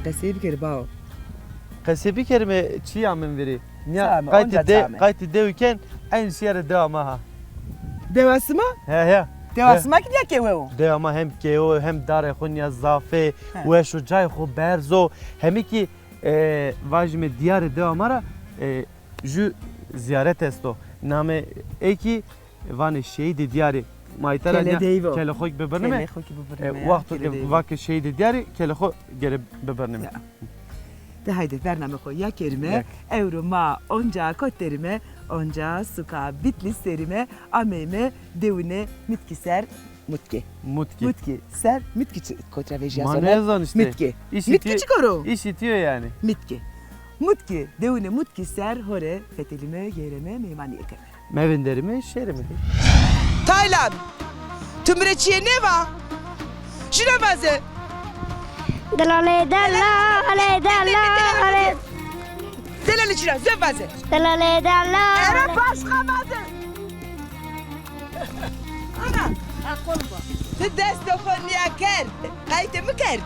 قصه بکر باو قصبی کرمه چی من وری نیا Same, onca same. قایت دیوکن این شیار دوما ها Devası mı? he Devası mı gidiyor ki o? دوما هم کیو هم دار خونیا زافه و شجاع خو برزو همی کی واجم دیار دوما را جو زیارت استو نام ایکی وان شهید دیاری مایتر دیو. کل خوک ببرنمه Kele خوکی ببرنمه. وقت شهید دیاری کل خو گره ببرنمه De haydi Bername koy ya kerime, evruma onca kotterime, onca suka bitlislerime, ameme devune mitkiser mutki. Mutki ser mitki kotraveji Manezan işte. Mitki. Mitki çıkaro. İşitiyor yani. Mitki. Mutki devune mutki ser hore fetelime yereme meymaniye keme. Mevinderimi şerimi. Taylan. Tümreçiye ne var? Şuna bazı. Delale delale delale Delal içine zöp bazı. delale delale. Ere başka bazı. Ana. Akolba. Te destofon ya ker. Kayıtı mı ker?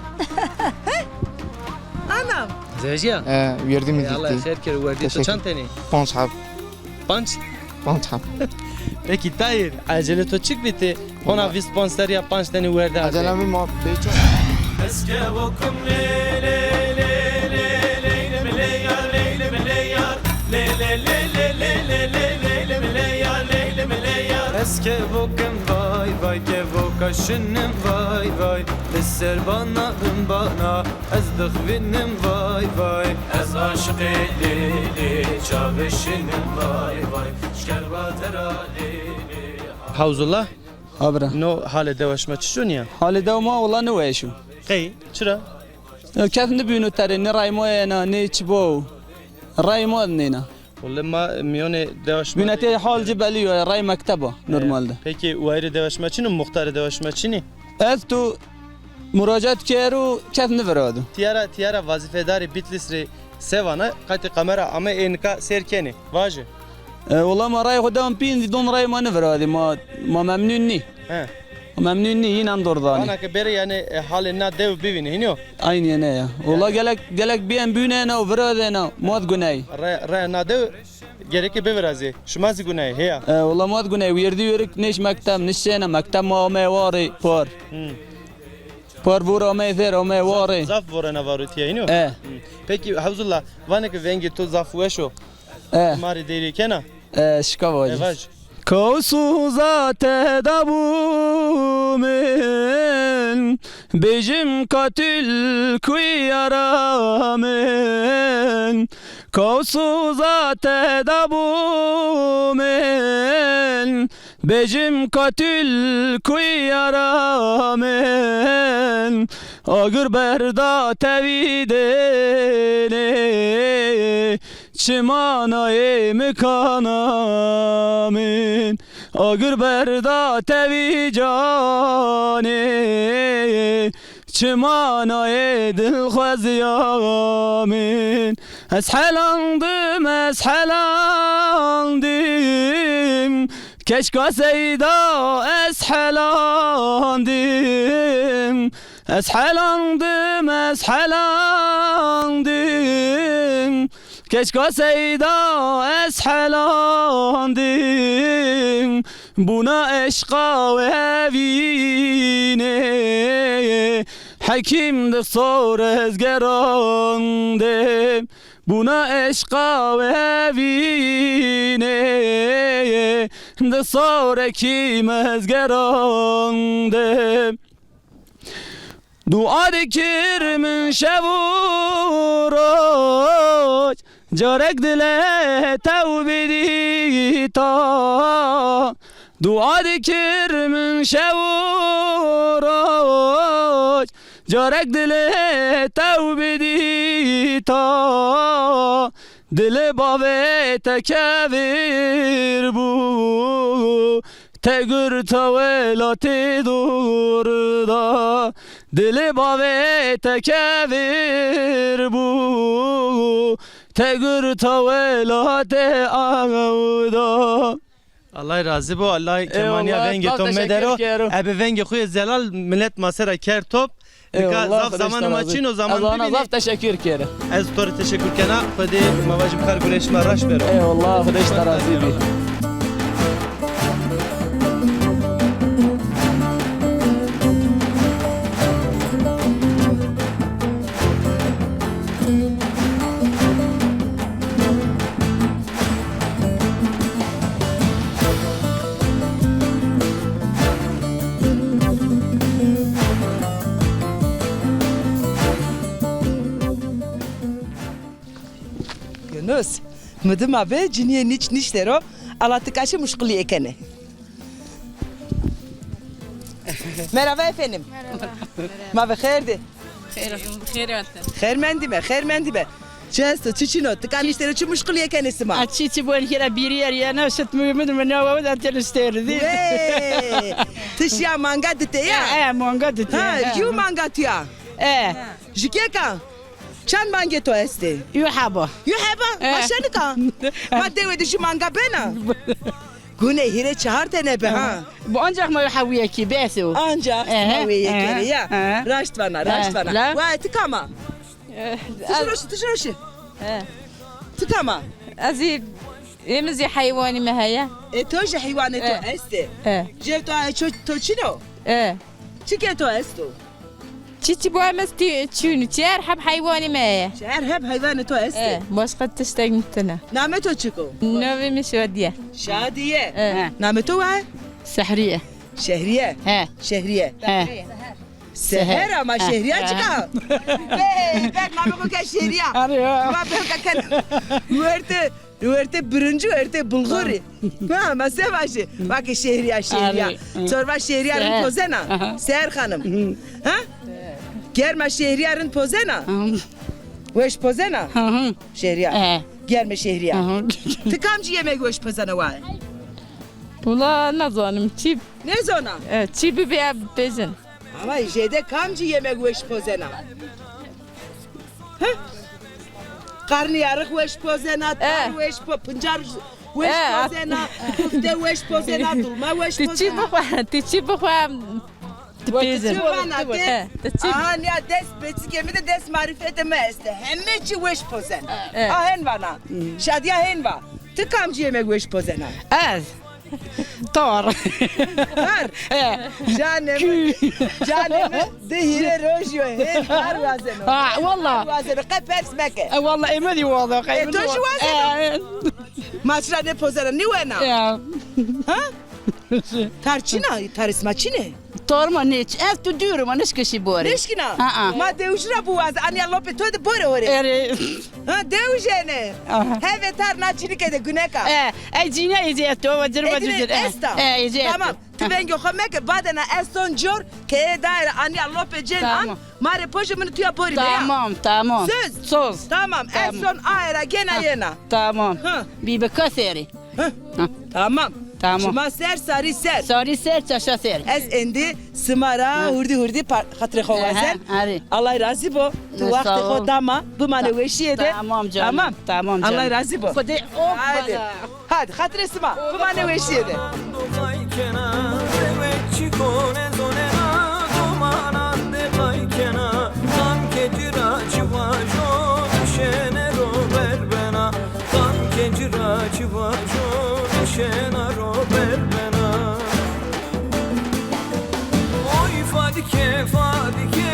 Anam. زوجيا ويردي من الله ديتي خير كير وردي تو چند تنی بانش حب پنج بانش حب پکی تایر عجله تو چیک بیتی هونا وی سپانسر یا پنج تنی ورده عجله ما بيجا اسكبكم ليلي ليلي ليلي مليار ليلي مليار ليلي ليلي ليلي ليلي مليار ليلي مليار اسكبكم vay vay kevokaşınım vay vay Lisser bana bana ez dıhvinim vay vay Ez aşık lili çavişinim vay vay Şkerbatera lili Havzullah Abra. نو حال دوشما چشون یا حال دوما والله نویشو. قی چرا كيف نبينو ترى نرايمو انا نيتشبو رايمو نينا. والله ما میون دوشما بيناتي حال جبلي راي مكتبه نورمال ده. پکی وایر دوشما چینو مختار دوشما چینی از تو مراجعت كيرو كيف نفرادو. تیارا وظیفه داری بیتلیس ری سوانه قطع قمره اما اینکا سرکنی واجه والله ما راي قدام بين دون راي ما نفرادي ما ممنوني. ها ممنوني ينان انا درداني. كبير يعني حال نا دیو ببینی هنیو عين انا يا والله قالك بين بينا وفرادنا ما تقناي. را نا دیو gereki beverazi şumazi günay heya والله ما تقناي ويردي يورك نيش مكتب نشينا مكتب ما واري بار. بار بورا ما يثير ما واري. zaf vorana varutiya iniyor peki Havzullah vaneke vengi to zaf weşo mari deri kena شكاواجي. evaj كوسوزات دابومن بجم قاتل كويرامن كوسوزات دابومن بجم قاتل كويرامن اگر بردا تویدنه چمانای مکانامین اگر بردا توی جانه چمانای دلخوازیامین از حلاندم کشکا سیدا از حلاندم کشکا سیدا از حلاندم بونا عشقا و هوینه حکیم ده صور از گراندم بونا عشقا و هوینه ده صور کیم از گراندم دعا دکر من شب و روز جارک دل توبه دیتا دعا دکر من شب و روز جارک دل توبه دیتا دل باوه تکبیر بو تگر توالات دوردا دل باوه تکبیر بو تگر توالات آودا Allah razı bu. Allah kemaniye Eyvallah, vengi çok tom teşekkür medero. ederim. Ebe vengi kuyu zelal millet masera ker top. Zaf zamanı maçın o zaman Azana bibini. zaf teşekkür ederim. Ez tori teşekkür kena. Kodi mavacım kar güreşme raş bero. Eyvallah Hıdış tarazi bi. Yunus, mıdım abi ciniye niç dero, alatı kaşı muşkulu ekene. Merhaba efendim. Merhaba. Mavi Khair mendime. Çesto çiçino, tıkan işleri çi muşkulu ekenesi ma. Açıcı bu ülkede bir yer ya ne süt mühimdir mi ne var da telesteri. Tışya manga dite ya. Manga dedi. Ha, yu manga tuya. Jikeka. Çan mange to este. Yuhaba. Yu heba, maşanika. Ma dewe dişi manga bena. Gune hire çağır tene be ha. Bu ancak mı yuhaviye ki besu. Ancak mavi yekere ya. Raştvana. La. Vay tıkama. Tışıroşi. Tıkama. أزيد يمزي حيواني ما هي Toje hayvanı to este. Jev to çino. Çike to esto. تشي بوا مستي تشونو تشار حب حيواني ما هي Şehir hep hayvanı to este. باش قد تشتغل Name to çiko. نوفي مش وديه Şadiye. Name to var. Sahriye. Şehriye. Şehriye. Seher ama şehriye çıka. Ben name ko ke şehriye. Ma ben kakan. Uerte birinci uerte bulguri. Ha masevaşı. Bak şehriye. Çorba şehriyerin pozena. Seher hanım. Ha? Germe şehriyerin pozena. Veş pozena. Şehriye. Germe şehriye. Tıkamcı yemek veş pozena var. والله نظن تشي Ne zona? تشي ببيع بيزن Ama jede kamcı yemek veş pozena. Karnıyarık veş pozena, tar veş pıncar veş pozena, kufte veş pozena, dolma veş تشي pozena. بخوا تشي بخوا بيزن Aha ya des betik yemi de des marifetime este. Hemme çi veş pozena. Ahen vana. Şadiya hen va. Tıkamcı yemek veş pozena. Az. Tor. Var. Canım de hire rojo hen var vazeno. والله. Vazeno kapers meke. والله إمدي واضح. توش Maçra ne pozena ni wena. Tarçina, tarisma çine. Torma neç. Ez tu diyorum aneş kişi bori. Neşkina. Ma deujra bu az ani lope to de bore ore. Ha deujene. Have tar na çilike de güneka. Ecine ece to vacırma cücür. Esta. Ece. Tamam. Tübengi xomek badana eston jor ke daire ani lope cen an. Mare poje mını tuya bori be ya. Tamam. Söz. Tamam. Eston aera gena yena. Tamam. Bir kaseri. Tamam. Tamam. Şuma ser sari ser. Sari ser çaşa ser. Ez endi smara hurdi hatırı xovazen. Allah razı bo. Tu vakti xo dama bu mane veşiye de. Tamam canım. Tamam canım. Allah razı bo. Hadi. Hadi hatırı sma. Bu mane veşiye de. Fadike fadike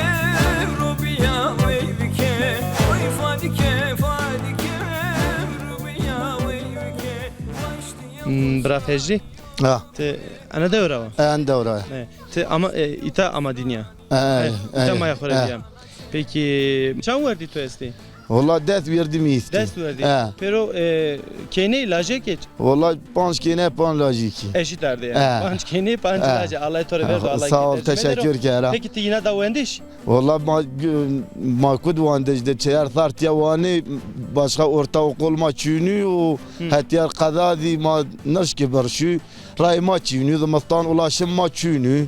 rubiya veybike Oy fadike fadike rubiya veybike Brafejri. Ha. Te ana da orava. En doğru. Te ama ita ama dünya. İta maya khorediam. Peki çan verdi to esti? Valla dest verdim isti. Dest verdi. Pero kene ilaje geç. Valla panç kene pan lajiki. Eşit derdi yani. Panç kene panç ilaje. Allah tore verdi Allah. Sağ ol teşekkür ederim. Peki ti yine da vendiş? Valla ma kud vandejde çeyar tartiya vani başka orta okul ma çünü o hatiyar kadadi ma nışki barşı ray ma çünü zamastan ulaşım ma çünü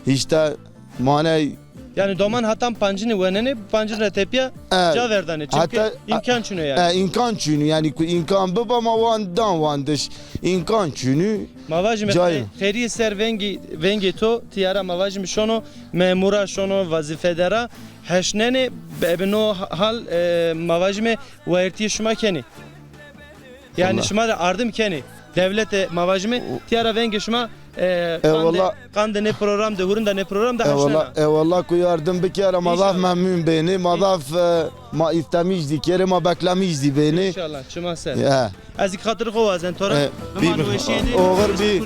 işte mane Yani doman hatam pancini venene pancin retepiya caverdane. Çünkü Hatta- imkan çünü yani. İmkan çünü yani imkan baba ma vandan vandeş imkan çünü Mavajim Cayim. kheri ser vengi to tiyara mavajim şono memura şono vazifedara heşnene bebno hal mavajim vertiye şuma keni. Yani Allah. şuma da ardım keni. Devlet mavajim tiyara vengi şuma Eyvallah. kande ne program de hurunda ne program da heşnene. eyvallah ku yardım bikere madaf İnşallah. memnun beni madaf ma istemizdi kere ma beklemizdi beni. İnşallah çıma sen. Ya. Az ikhatır kovazen tora. Bir oğur bir.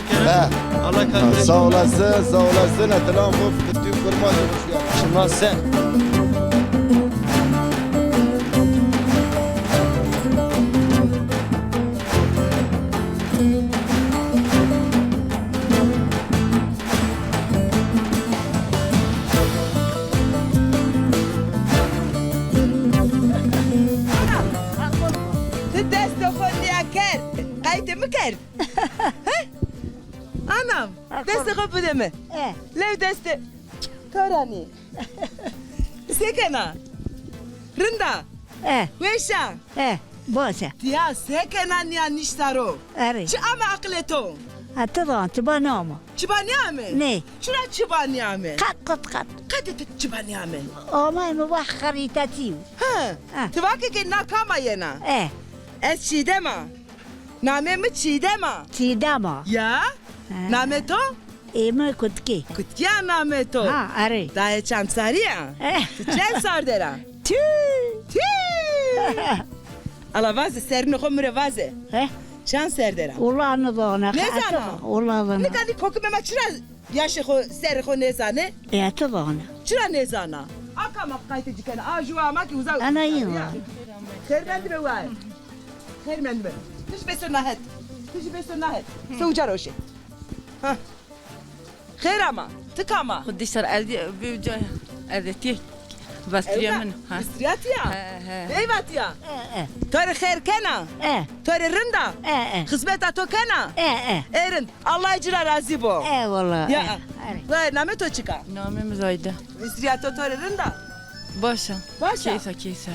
Allah kahretsin. Sağ olasın, sağ olasın. Etlam bu bütün kurma Çıma sen. Tu deste konuya ker. Kayıtı mı ker? Anam. Deste kapı deme. Lev deste. Torani. Sekena. Rında. Veşa. باشه Ya sekena niya niştaro. اره Çi ama akleto. اتبان تبا نامو Çibaniyame. نه Şuna çibaniyame. قط قط قط Kadet çibaniyame. آمای مباح خریتتیو Ha. Tıvaki ki nakama yena. اه Es çiğdema. Name mi çiğdema? چی داما Ya. Name to? ایمه کتکی Kutya name to. ها اره Daye çamsariya. اه Çel sardera. تو Ala vaze serini komure vaze. اه Çan serdera. والله نضانه نه زنه. والله Ne ضانه kadar koku mema çıra yaşı ko seri ko ne zane? اه تضانه Çıra ne zana? Akama kayıtı dikene. Aju ama ki uzak. أنا يلا Khermendi be var. Khermendi be. Tiş beso nahet. Tiş beso nahet. Sucar o şey. Ha. Kher ama. Tıkama. خدي صار أدي بيوجا أدتي بس يمن ها İstriyat ya. ها Eyvat ya. Tori kher kena. اه Tori rında. اه اه Hizmet ato kena. اه اه Erin. Allah icra razı bo. اه والله Ya. اه Vay namet o çıka. نامي مزايدة İstriyat o tori rında. باشا Başa. كيسة كيسة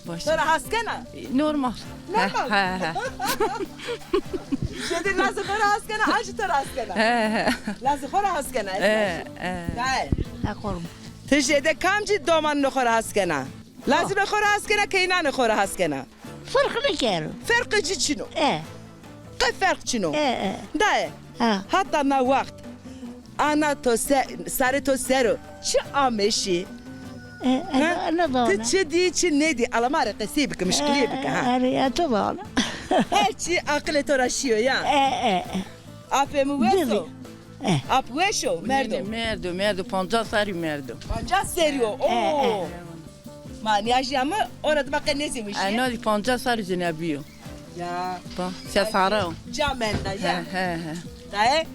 باشا Tori haskena. نورمال Normal. ها ها Şimdi nasıl kora haskena, acı tori haskena. ها Nasıl kora haskena. Gayet. أقرب Tişede kamcı doman ne kora haskena. Lazım ne kora haskena, keyna ne kora haskena. فرق نكيرو Farkı çino. اه Kay fark çino. اه اه Daye. اه Hatta na vakt. Ana to sarı to sero. Çi ameşi. اه نضانه Tı di çi ne di? Alamare kesi bika müşkiliye bika ha. اه تضانه Her çi akle toraşıyor ya. اه اه Ape mu veso. اه Ap veşo. Merdo. مردو مردو 50 سالي مردو Panca seriyor. Oo. Manyaj ama orada bak ne zemiş. أنا دي 50 سالي جنابيو Ya. با سفارة Camenda ها ya. ها ها Daye.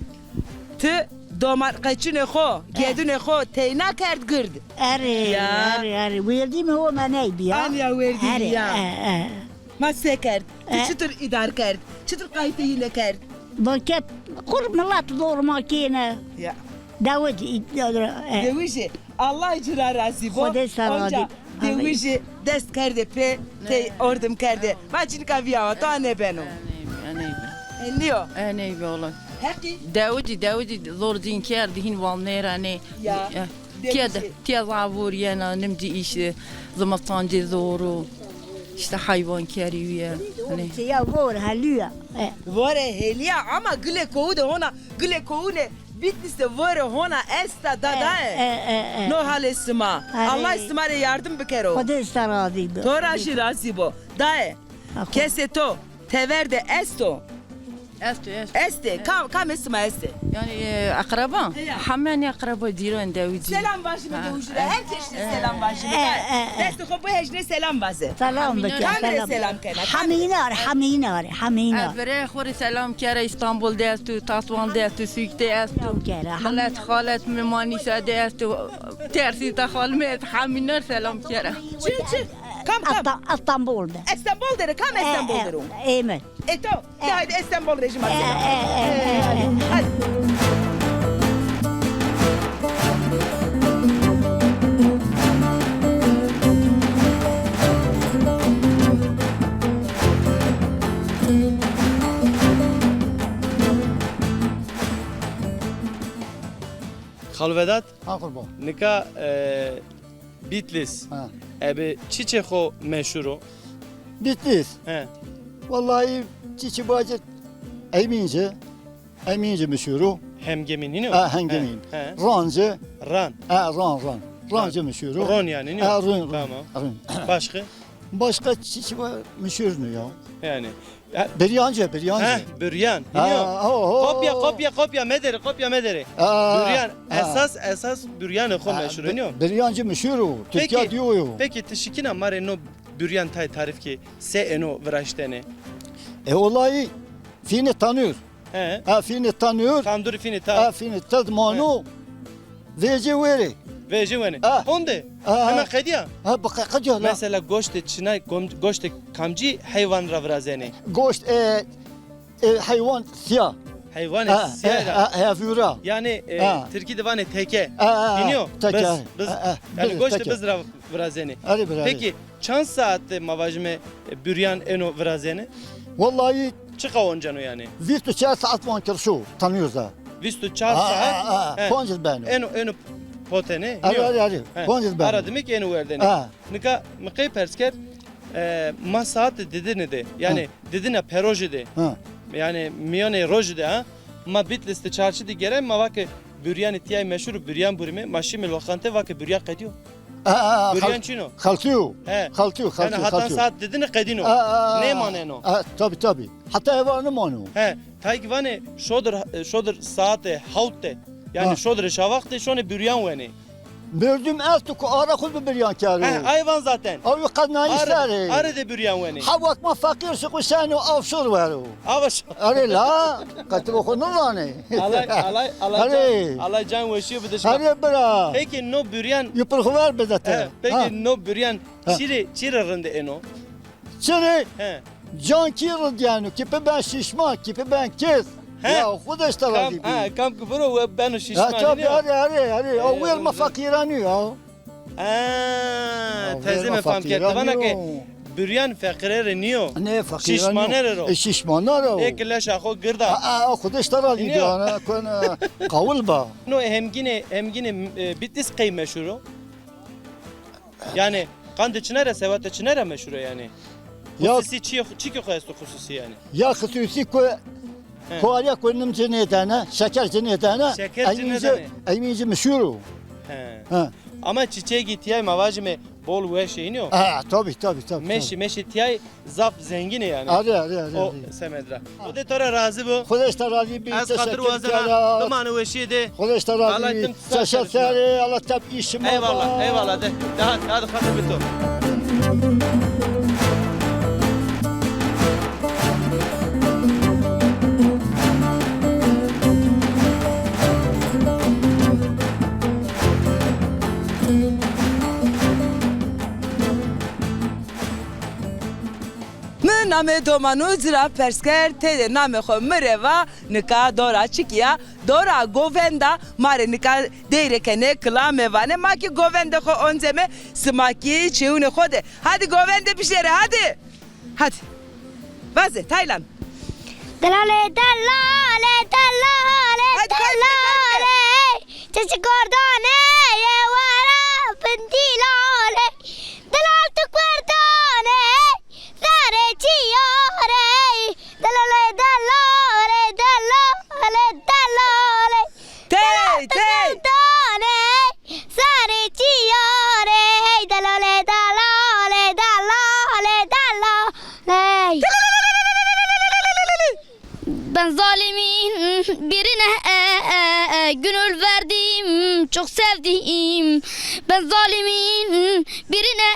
Tı domar kaçını ko. Gedune ko. Teyna kert gırd. اره يا. اره اره ويردي ما هو مناي بيا An ya verdi اره ya. اه اه Ma sekert. Çıtır idar kert. Çıtır kayıtı yine kert. بكت قرب من الله تدور ماكينه Ya. داود Devişi. Allah icra razı bu. Hadi sana Onca hadi. Devişi dest kerde pe. Te ordum kerde. Bacın kaviya. Ta ne beno. أنا Enliyor. أنا والله Heki. داودي زور دين كار دهين والنيراني يا. كده تيا زعبور يانا نمدي إيش زمطان جي زورو işte hayvan keriyor hani يا فور هلويا Vore heliya ama gile kovu de ona. Gile kovu ne? Bittiyse vore hona esta dadae. No halesima. Hadi. Allah istimare yardım bikero. خد استراضي Tora şirasibo. Dae. Keseto. Teverde esto. esto Este. Kam esma este. yani akraba hemen akraba diren Davudi Selam başıma dövüşüre. Herkes selam başıma. Deste kopu hecne selam bazı. سلام بك Kamere سلام selam kena. حمينار حمينار حمينار برای خور سلام کره استانبول دست و تطوان دست و سوکته است و كره خالت ممانی ساده است و ترسی تا خالمت همینا سلام کره Çı. Kam. اسطنبول ده İstanbul dere. Kam İstanbul dere. ايمن Eto. De haydi İstanbul rejim اه atıyor. اه اه Hadi. Kalvedat Ha kurban. nika Bitlis. Ha. Ebi çiçe xo meşhuro. Bitlis. He. Vallahi çiçi bacı emince meşhuru. Hemgemin iniyor. Ha hengemin. He. Rancı. Ran. Ha ran. Rancı meşhuru. Ron yani iniyor. Ha ran. Tamam. Başka? Başka çiçi var meşhur mu ya? Yani. Beryancı. He, büryan. İniyor. Kopya mederi. Büryan. Esas büryan xo meşhur iniyor. Beryancı meşhur. Türkiye Peki. diyor. Peki tişikina mare no büryan tay tarif ki se eno vraştene. Olayı fini tanıyor. He. Ha fini tanıyor. Tandır fini Ha ta. fini tadmanu. Vece veri. Veje veni. Ha. Onde. Ha. Hemen kediya. Ha bakacak la. Mesela goşte çinay goşte kamci hayvan ravrazene. Goşt hayvan siyah. Hayvan Ha siyara. ha Yani Ha. Türkiye'de vane teke. Ha. İniyor. Teke. Biz Ha, yani biz goşte teke. biz ravrazene. Hadi bir Peki çan saatte mavajme büryan eno vrazene? Vallahi Çıka oncano yani. 24 saat van şu tanıyoruz da. Vistu çar saat. he. Poncis ben. Eno potene. Hadi. Poncis ben. Aradım ki eno verdene. Ha. Nika mıkay persker ma saat dedine de. Yani dedine peroje de. Ha. Yani miyone roje de ha. Ma Bitlis'te çarşı de gelen ma vakı büryan ihtiyay meşhur büryan burime maşime lokante vakı büryan kediyor. Büryan çino. Kaltıyor. He. Kaltıyor. Yani hatan saat dedine kedino. Ne maneno? Tabii. Hatta evanı manu. He. Tayki vane şodur saate havte. Yani Ha. şodur şavakte şone büryan vene. Gördüm eltuku ara kul bir yan He kârı. hayvan zaten. Abi kadına işleri. Arı de büryan vene. Havak ma fakir sıkı sen o avşur var o. Avaş. Arı la. Katı okunur lan. Alay can veşiyor bir de şuna. Hadi bra. Peki no büryan. Yupurku var be zaten. Peki no büryan Ha. çire rende eno. Şimdi He. can kiril yani. Kipi ben şişman, kipi ben kes. He. Ya kuda işte var gibi. Kam kuburo ve ben o Ya şişman tabii iniyor. hadi. O verme fakirani ya. Tezime fam ketti bana ki büryan fakire niyo. Ne fakirani? Şişmaner o. Şişmaner o. Ekle şaho girda. Kuda işte var gibi İniyor. ana. Kona kavul ba. No hemgine Bitlis kıy meşhuro. Yani kandı çınara sevatte çınara meşhuro yani. Ya- Hususi çiğ koyastu hususi yani. Ya hususi ko koalya koyunum cenetana, şeker cenetana. Şeker cenetana. Ayminci meşhur. He. Ha. Ama çiçeği gitiyay mavajime bol ve şeyini o. Tabii. Meşi tiyay zaf zengini yani. Hadi. O semedra. O de tora razı bu. Kuda işte razı bir Az kadar teşekkür vazana ederim. dumanı ve şeydi. Kuda işte Allah razı bir ettim, tutar teşekkür ederim. Allah tab işim Eyvallah de. Hadi kadar bitti. من نام دومانو زرا پرسکر ته نام خو مروا نکا دورا چکیا دورا گووندا ماره نکا دیره کنه کلام وانه ما کی گووندا خو اونزمه سماکی چون خوده hadi گووندا پیشره hadi وازه تایلان Dalale dalale dalale dalale Çeşi gordane yevara bindilale Dalal tuk verdane Zare çiyare Dalale dalale dalale dalale Tey Dane Zare çiyare Dalale dalale dalale dalale Ben zalimin birine gönül verdim, çok sevdim. Ben zalimin birine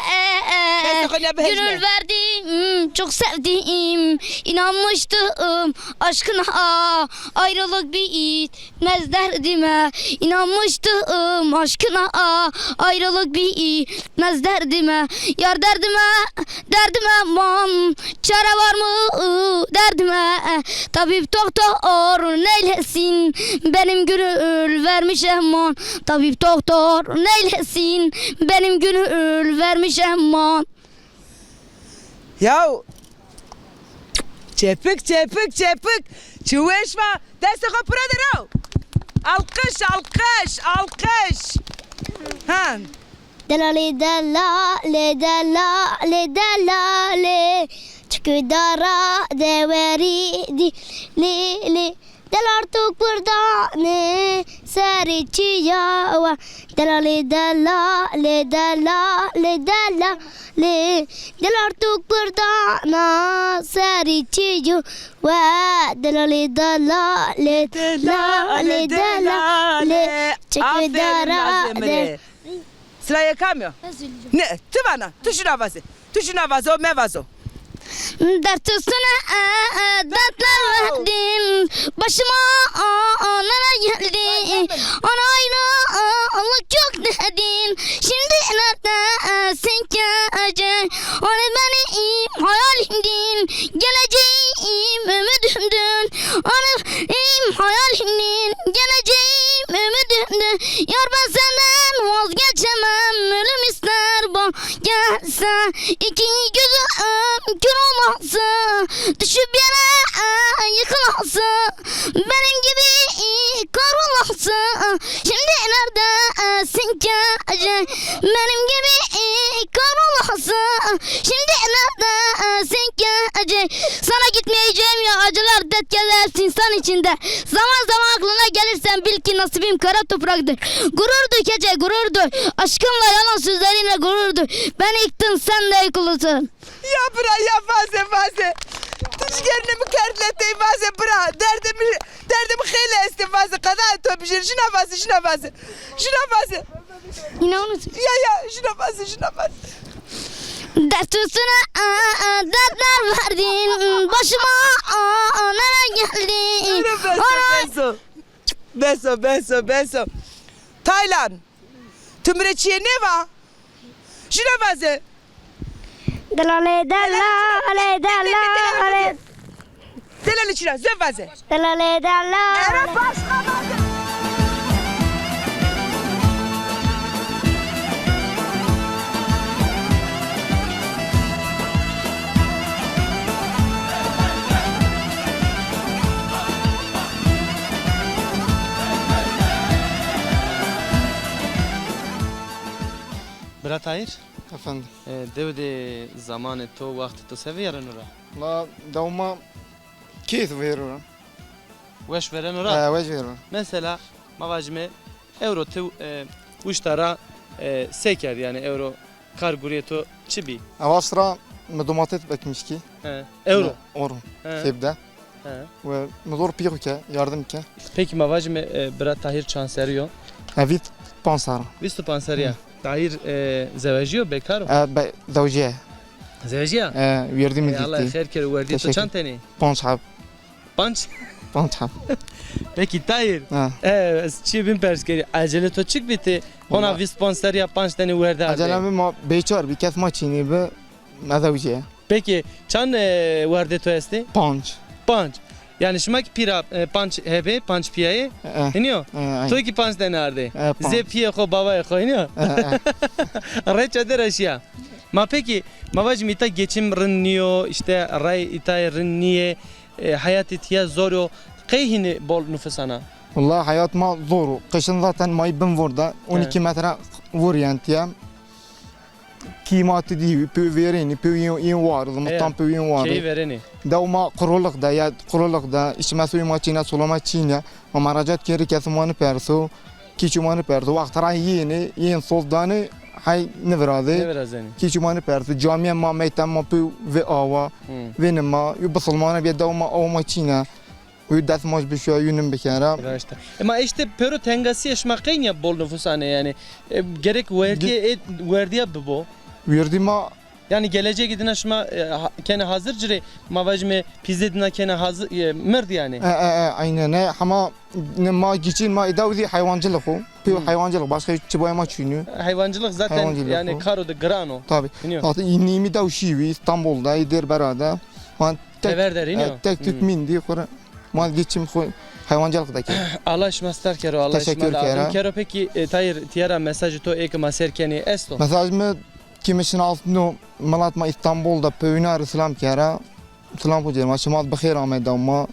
gönül verdim, çok sevdim. İnanmıştım aşkına, ayrılık bitmez derdime. İnanmıştım aşkına, ayrılık bitmez derdime. Yar derdime aman, çare var mı derdime? Tabip doktor neylesin, benim gönül vermiş aman. Tabip doktor neylesin, benim gönül vermiş aman. Yahu çepik çuveşma deste ko pradero Alkış, alkış, alkış. Ha. Delali delale delale delale Çıkıdara deveri li Delar tuk purdane Serici yava Delali delale delale delale Delar tuk purdana Serici yava Delali delale delale delale Çıkıdara deveri Sıraya kalmıyor. Ne? Tu bana. Tu şuna vazo. Tu şuna vazo, me vazo. Dert üstüne dertler verdin Başıma neler geldi Ana ayrılık yok dedin Şimdi neredesin gece Hani benim hayalimdin Geleceğim ümidimdin Hani benim hayalimdin Geleceğim ümidimdin Yar ben senden vazgeçemem Ölüm ister bana gelse İki gözüm kör olmazsa Düşüp yere yıkılmazsa Benim gibi kahrolmazsa Şimdi neredesin gece Benim gibi kahrolmazsa Şimdi neredesin gece Sana gitmeyeceğim ya acılar dert gelersin insan içinde Zaman zaman aklına gelirsen bil ki nasibim kara topraktır Gururdu gece gururdu Aşkımla yalan sözlerinle gururdu Beni yıktın sen de yıkılırsın Ya bırak ya fazla. Tuş kendimi kertleteyim fazla bırak. Derdimi hele estim fazla. Kadar topuşur. Şuna fazla. Yine unut. Ya şuna fazla. Dert üstüne dertler verdin Başıma neler geldi Beso. Taylan. Tümreçiye ne var? Şuna fazla. Delale delale delale Delali şuna zön fazla. Delale delale Brat Tahir, Efendim. devde zamanı to vakti to seviyorum ora. La davma keyif veriyorum. Weş veren ora. Veç veriyorum. Mesela mavajme euro te uştara seker yani euro kar guriye to çibi. Avastra medomatet bekmiş ki. Euro. Orum. He, Sebde. he. Ve mezor piyo ke yardım ke. Peki mavajme Brat Tahir çanseriyo. Evit pansar. Vistu panseriya. Tahir zevajiyo bekaro. Be zavciye. Zevajiya. Verdim Allah gitti. khair kere verdi to Teşekkür. çanteni. Pançab. Panç. Pançab. Peki Tahir. Ha. Çi bin perskeri acele to çık bitti. Ona Vallahi. vis sponsoriya panç tane verdi. Acelemi ma beçar bir kes maçini be zavciye. Peki çan verdi to esti? Panç. Panç. Yani şmak pira panç hebe panç piyaye. İniyor. To iki panç tane ardı. Ze piye ko baba ko iniyor. Reç eder eşya. Ma peki mavaj mita geçim rınniyor işte ray itay rınniye hayat itiya zor Keyhini bol nüfusana. Vallahi hayat ma zor. Kışın zaten may bin burada 12 metre vur yani tiyem. Kimatı değil, pü verini, pü yin var, zamantan pü yin var. Şeyi vereni. Davma kuruluk da ya kuruluk da içme suyu maçına sulama çiğne. Ama racat keri kesimani perso, kiçumani perso. Vaktara yin soldanı hay ne Ne veradı. biraz yani? Kiçumani perso. Camiye ma meytan ma pü ve ava. Ve ne ma yu basalmana bir davma ava maçına. Uyu ders maç bir şey yünüm bir kere. İşte. Ama işte pero tengasi yaşmakın ya bol nüfusane yani. Gerek verdiye bu. Verdiğime Yani geleceğe gidin şma kene hazır cire mavajme pizdedina kene hazır merd yani. aynen ama ma geçin ma idavdi hayvancılık o. Bir hayvancılık başka hiç boyama çünü. Hayvancılık zaten Hayvancılık yani o. karo de grano. Tabii. Biliyor. Zaten inimi davşivi İstanbul'da İderbera'da. Man Sever der iniyor. tek tük mindi kora. Ma geçim hayvancılıktaki. Allah şmastar kero Allah Teşekkür şmastar. kera. Kero peki Tahir tiyara mesajı to ek maserkeni esto. Mesajımı kimişin altında malatma İstanbul'da pöyünar İslam kera. İslam hocam aşamat bixir Ahmet ama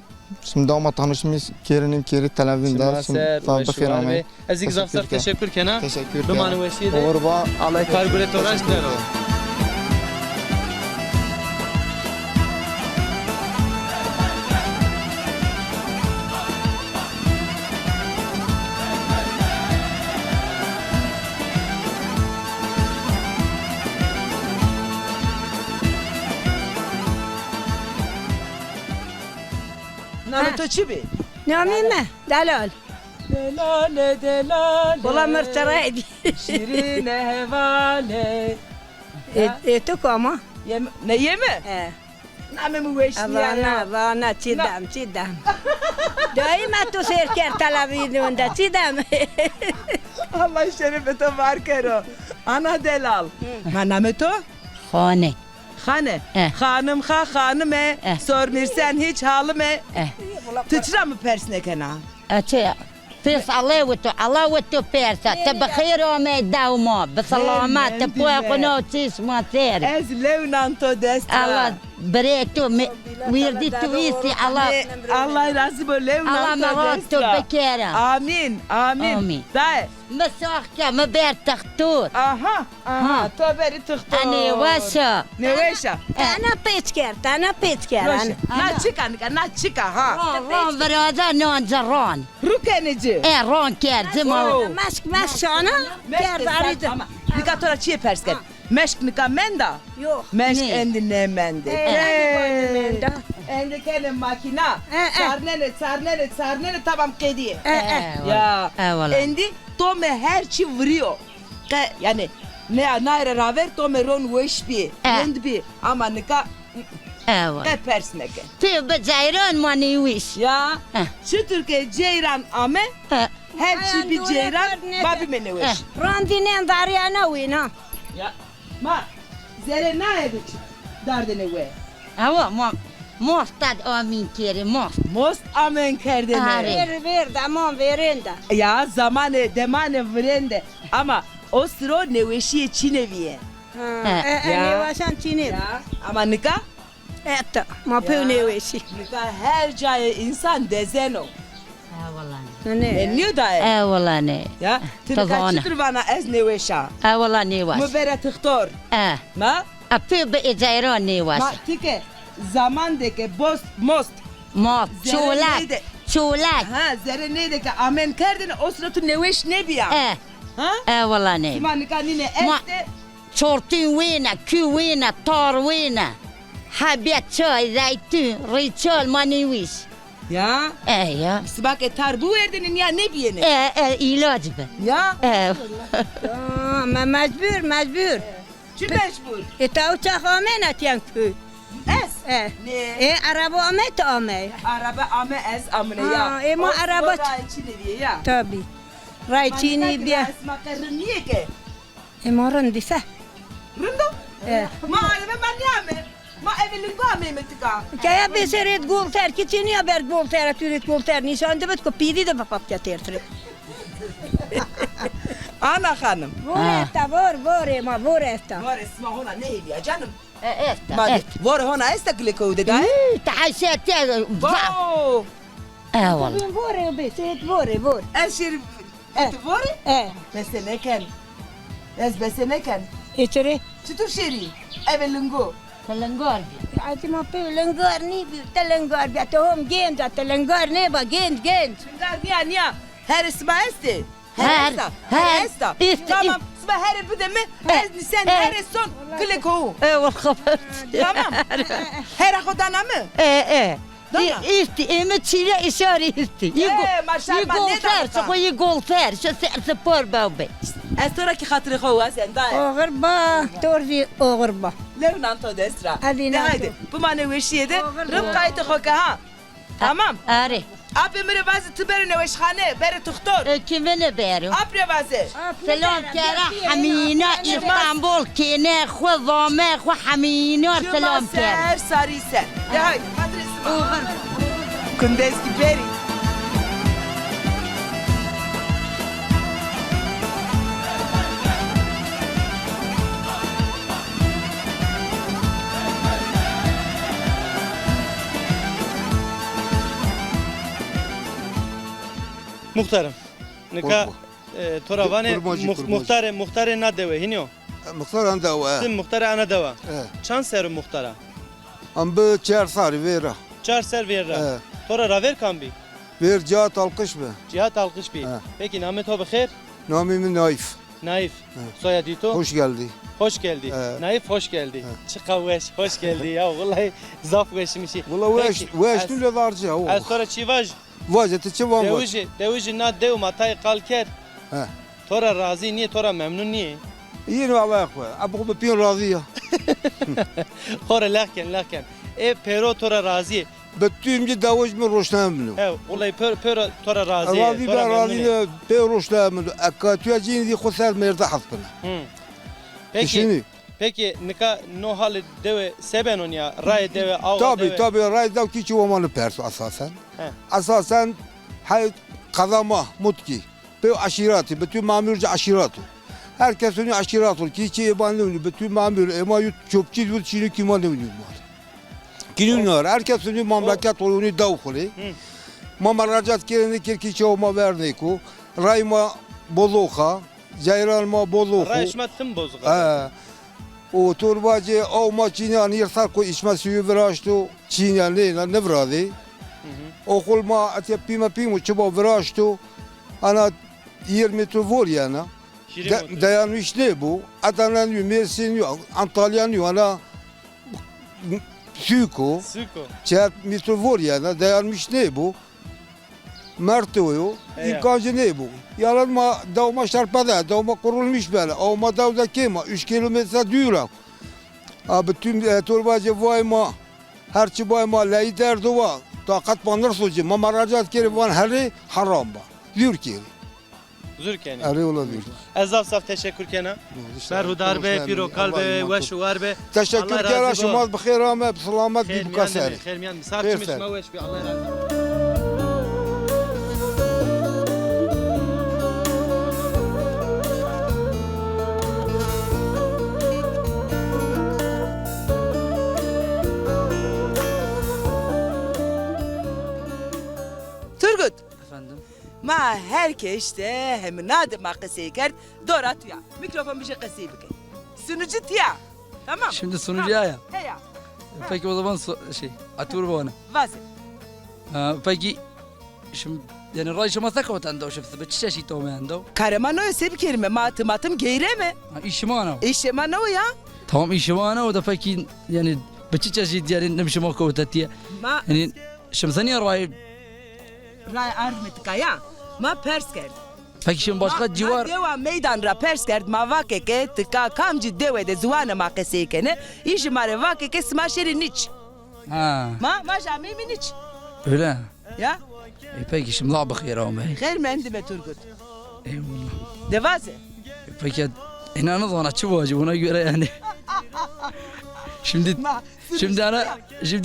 Şimdi ama tanışmış kerinin keri televizinde. Ser Sağ bixir amay. Ezik zafsar teşekkür kena. Teşekkür Dumanı veşiyede. Orba alay Karburatöraj dero. Name to çi bi? نامي ما دلال Delale delale. والله مرترعدي Şirine hevale. اتوكو اما Ne yeme? ايه Name mu veşli انا انا تشدم تشدم دائما تصير كير تلفزيون ده تشدم Allah şerefete var kero. Ana delal. Ma name to? خانه Hane. Eh. Hanım hanım sormirsen hiç halım Tıçra mı persine kena? اتي فيس الله وتو الله وتو بيرسا تبخير وما يداومو بسلامات تبوي قنوتيس ما تير Ez levnanto destra. الله بريتو ويردي تويسي الله Allah razı bol الله levnanto مراتو destra. بكيرا Amin. Amin. Amin. Dae. مسوخكا ما بير تختوت Aha. Aha. Toberi tıktı. أنا واسا Ne veşa? أنا بيتكير أنا بيتكير Na çıka na çıka ha. رون برادة نون زرون Rukenici. إيه رون كير زمان ماسك ماسك أنا كير داريد Ama nika tora çiye persken. Meşk nika menda. يو Meşk Ne? endi ne mendi. menda. Endi kene makina. Sarnene tamam kediye. إيه Ya. والله Endi tome her çi vuruyor. Yani ne naire raver tome ron weşbi. Endi ama nika إيه والله persneke. في بجايرون ماني ويش Ya. Şu Türkiye ceyran ame her çi bir ceyran babi mene weş. راندينين داري أنا وينا Ya. Ma. Zere na edik. Dardene we. هو مفتد آمين كيري مفت Most amen kerdene. فير فير دامان فيريندا Ya zamanı demane vrende ama o sıra neveşiye çineviye. أنا واشان تينير Ya ama nika إتا ما بيوني ويشي nika her caya insan dezeno. إيه والله Ne niye da إيه والله نه ya tika Tazana. çıtır bana ez neveşa. إيه والله ني واش Mübere tıktor. إيه Ma أبي بإجايرون ني ma واش tike zaman deke most. مفت Zere شولات neydi? شولات Ha zere neydi ki amen kerdene o sırada neveş ne biya. إيه Ha? إيه والله نه Ma nika nine Ma- este. شورتين وينه كي وينه طار وينه حبيت شاي زيتون ريتشال ماني ويش Ya. إيه يا Bak etar bu verdenin ya ne biyene. إيه إيه علاج به Ya. إيه ما مجبور مجبور Çi mecbur. إتا وتخامنة ينكو Es. إيه Ne? إيه عربو أمت أمي Araba ame ez amne ya. Aa, ama O araba- sonra içine diye ya. تابي رايتيني بيا Esma karniye ke. إمارن دفع Rındo. إيه Ma aleme man yame. Ma evelin bu ame metika. كيا بيسريت قول تر كتيني أبرد قول تر تريد قول تر نيشان دبت كبيدي دبا بابتيا تيرتري Ana hanım. بوريتا بور ما بوريتا Var esma hona ne ya canım. إيه Ma إيه var hona estaklik o dedi. تعيشات ضعف Wow. اه والله بوري بيسيت بوري Eşir. Et var. ايه Beseneken. Ez beseneken. اتري Çıtır şeri. Evelin go. تلنجار عادي ما في تلنجار نيبي تلنجار بيعتهم جيند تلنجار نيبا جيند Niya niya. Her esma este. Her, esta. her, esta. ist- Tamam. Sma her bir de mi? Ez sen her son. Klik o. ايه والخبر Tamam. Her akodana mı? ايه ايه Tamam. إستي إيه متشيلة إشاري إستي maşallah, يقول ne ثار demek شو يقول ثار شو سعر سبور باوبي Ez toraki hatırı hova sen da. أغربا تورزي أغربا Levnan to destra. Hadi, De Nato. haydi. Bu mane veşiyede. Doğru, Rım doğru. kayıtı hoka ha. Tamam. أري Abi mire bazı tıberine veşhane. Beri tuktor. كيفين بيرو Apre bazı. سلام كرا حمينا إسطنبول كينا خو ضامة خو حمينا سلام كرا Ser sarı sen. De haydi. Adresim. Kundeski beri. Muhtarım. Nika toravane Kurmacı. muhtare na deve hinyo. مختار عنده واه Sim muhtare ana deva. Çan seru muhtara. ام به چهار سال ویرا Çar ser verra. Tora raver kambi. ویر جات القش به Cihat alkış bi. Peki Namet hobi khair? نامی من نایف Naif. Soyadito. خوش geldی Hoş geldi. Naif hoş geldi. Çıkaveş hoş geldi ya. Vallahi zaf veşmişi. والله ویش تو لدارجه او Az sonra çivaj. واجه چه وام Devuji na dev matay kalker. Ha. Tora razı niye? Tora memnun niye? یین والله اخوه ابو بپین راضیه Hora laken. Pero tora razı. بتویم جی داوج من روشنام منو He, vallahi pero tora razı. راضی به راضی نه به روشنام منو اکاتیا جین دی خسر مرده حسبنا Peki. Peki nika no hali deve sebenon ya ray deve av tabi deve. tabi ray dav ki çuvamanı perso asasen asasen hay kazama mutki be aşirati bütün mamurcu aşiratu herkesin aşiratu ki ebanlı bütün mamur emayut çöpçü yut çini kiman ne Günler herkesin memleket oyunu davkuli. Mama racat kereni kirki çovma verneku. Rayma boluha, cayranma boluhu. Rayşmatım bozuk. O turbacı o maçini yırtar ko içme suyu viraştu. Çinyan ne vradi. Okulma atyapima pimu çuba viraştu. Ana 20 tur yana. Dayanmış ne bu? Adana'nın Mersin Antalya'nın ana Süko. Çer mitrovor yana dayanmış ne bu? Mertoyu. İmkancı ne bu? Yalanma davma şarpada, davma kurulmuş böyle. Avma davda kema, 3 kilometre düra. Bütün torbacı vayma, herçi vayma, lider duva. Takat banır socu, mamaracat kere van heri haram ba. Zür kere. Zürkeni. Arı olabilir. Ezaf saf teşekkür kena. Berhudar be, pirokal be, veşuvar be. Teşekkür kera, şumaz bixir ama, selamet bir bukaseri. Khair miyan, misafirmiş meveş be, Allah razı olsun. Turgut. Efendim. Ma herkes de hem nadim akısı kert dorat ya. Mikrofon bir şey kısı bike. Sunucu tiya. Tamam. Şimdi sunucuya ya. He ya. Peki o zaman atur bana. Vazı. Peki şimdi yani rayışıma sakavatan da o şefsi bir çeşit şey olmayan da. Karamano ise bir kelime matım geyre mi? İşim ana. İşim ana o ya. Tamam işim ana o da peki yani bir çeşit yani nemşim o kavutatiye. Ma Yani şimdi sen ya ray. Ray armet kaya. Ma pers kert. Peki şimdi başka civar. Dewa meydan ra pers kert ma vakeke tıka kamcı dewe de zuana ma kesekene. İşi mare vakeke smaşeri niç. Ha. Ma jami mi niç. Öyle. Ya. Peki şimdi la bakıyor ama. Khair mendime Turgut. Eyvallah. Devaze. Peki inanın ona çubuğacı buna göre yani. Şimdi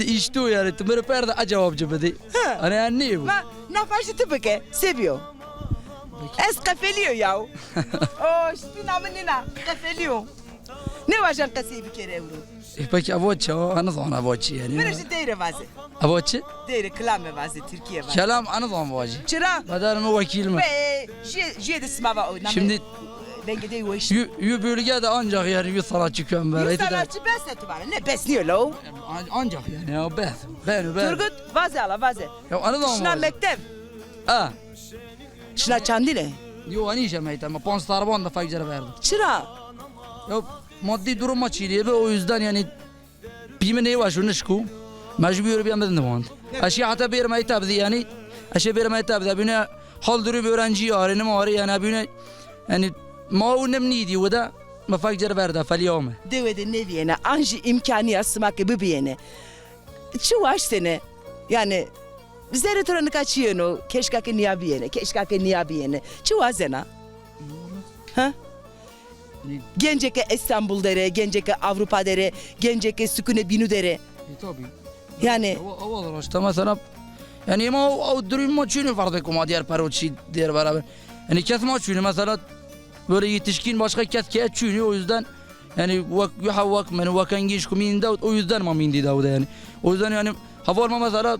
işte o yani tümörü perde acaba cebedi. Hani yani ne bu? Na faşı tıpıke seviyor. Es kafeliyor ya. O şpina menina kafeliyor. Ne vajan kasibi kere euro. Peki avoçı o anı zaman avoçı yani. Neresi deyre vaze. Avoçı? Deyre klame vaze Türkiye vaze. Kelam anı zaman avoçı. Çıra. Badar mı vakil mi? Je de smava o. Şimdi ben gideyim o iş. Yu bölgede ancak yani yu sanatçı kömber. Yu sanatçı besneti bana. Ne besniyor lo? Ancak yani ya ben. Turgut vaze ala vaze. Ya anı zaman Şuna mektep. Ha. Şuna çandile. Yo ani işemeydi ama pons tarban da fakir verdim. Çıra. Ya maddi durum açıydı ve o yüzden yani bir ne var şu neşku mecbur bir amedin devant. Aşağı hatta bir meytab yani aşağı bir meytab da bine hal durup öğrenci arayın mı arayın yani bine yani ma o nemniydi o da ma fakir verdi فاليوم. Devede ne diyene anji imkanı yasmak gibi biyene. Şu var sene yani zerre törenü kaçıyor no keşke ki niyabiyene keşke niyabiyene. Şu var zena. Ha? Genceke İstanbul dere, genceke Avrupa dere, genceke sükune binu dere. Tabii. Yani o işte mesela yani ama o durum maçını fark ettim diğer parçayı diğer beraber. Yani kes maçını mesela böyle yetişkin başka kes çünkü o yüzden yani vak men vakan genç kuminde o yüzden mamindi da yani. O yüzden yani havalma mesela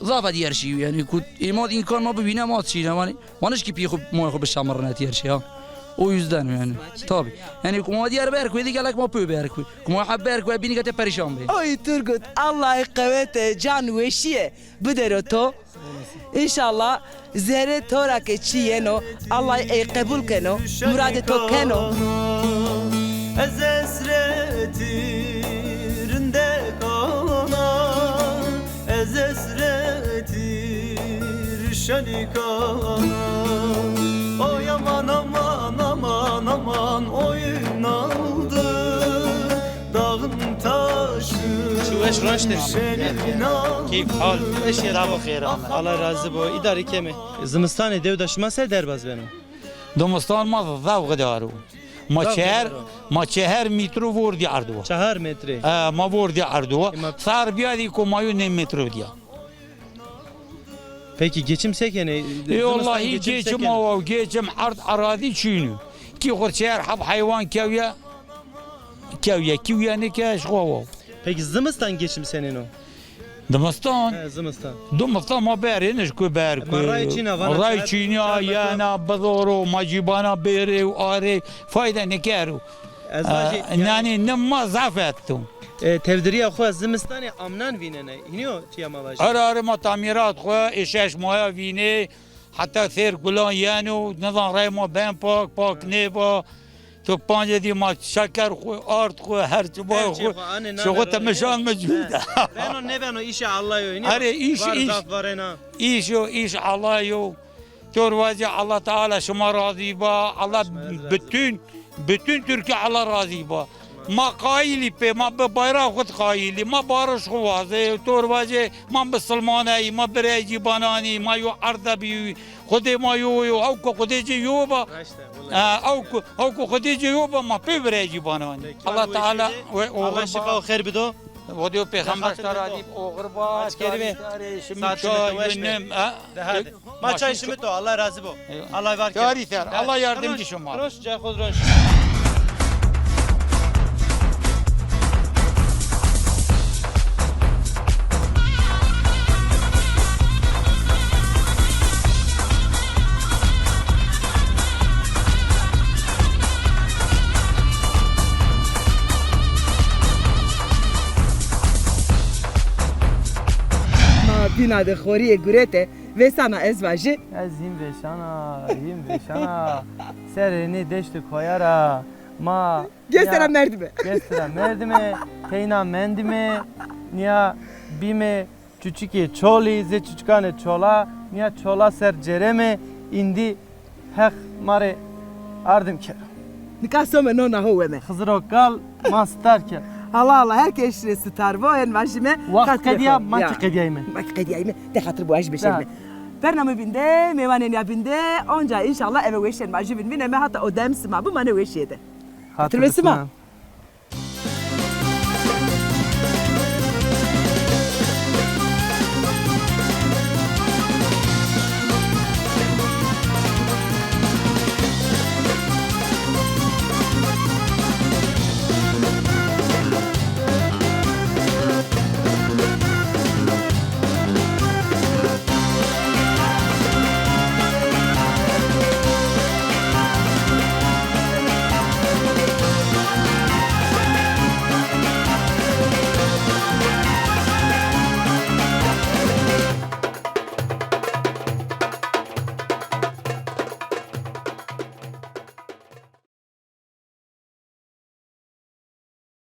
ضافه ديال شي يعني كنت الماض ان كان ما ببينا ما تشينا يعني ماناش كي بيخو ما يخو بالشمرنا ديال شي ها o yüzden yani tabi yani kuma diğer berkwe di galak ma pö berkwe kuma hab berkwe bini gate perişan be Oy Turgut Allah kuvvete can ve şiye bıderoto İnşallah zere torake çiyeno Allah kabul keno murade to keno Ez esretirinde kalan Ez esretir şani kalan Oy aman aman aman aman oyun aldı Dağın taşı شو ايش راشتر şenin aldı كيف حال ايش يرابو خير الله razı bu idare kemi زمستان devda şma ser derbaz benim دمستان ما ضاو غدارو ما شهر مترو وردي عردو 4 metre ما وردي عردو صار بيادي كومايو 9 مترو ديا Peki geçimsek yani اي والله جيجم او جيجم عرض اراضي شنو كي خور شهر حب حيوان كاويا نكاش غو Peki Zımıstan geçim senin o دمستان Zımıstan دمستان ما بارينش كو باركو أما رايتشينا وانا رايتشينا يانا بذورو ماجيبانا بيري واري فايدة نكارو يعني نما زعفتو Tevdiriye xo Zımıstan'ı amnan vinene iniyor tiyama أرار ما تعميرات خو إشاش موها فيني حتى ثير كلان يانو نظام راي ما بين باك نيبا تو بانجا دي ما شكر خو أرض خو هرج بو خو شغلت مشان مجهودة Beno ne beno işe Allah yo iniyor أري إيش إيش الله يو تروازي الله تعالى شما راضي با الله bütün Türkiye Allah راضي با ما قايلي بي ما ببايرا خد قايلي ما بارش خوازي تورواجي ما بسلماني ما بريجي باناني ما يو عرضبي خدي ما يو اوكو خديجي يوبا اوكو خديجي يوبا ما بريجي باناني الله تعالى Allah şifa ve hayır bido وديو پیغمبر ترادي اوغربا kerime Ma çay şimdi to Allah razı bu Allah var ki Allah yardımcı şuma Roş cay xodroş Binada xoriye gurete ve sana ezvacı Ez him veşana Serini deşti koyara Ma gösteren merdime. Gösteren merdime Teyna mendime Niya bime Çuçiki çoli ze çuçkane çola Niya çola ser cereme indi Hek mare ardım ke Nikasome nona hoveme. Hızro kal mastar ke Allah herkes star bu en vajime. Vakt kediya mantık kediyayme Bak kediyayme de hatır bu beşerme. Bername binde, mevanen ya binde, onca inşallah eve veşen majibin bineme hatta o demsima bu mane veşyede. Hatırlısın mı?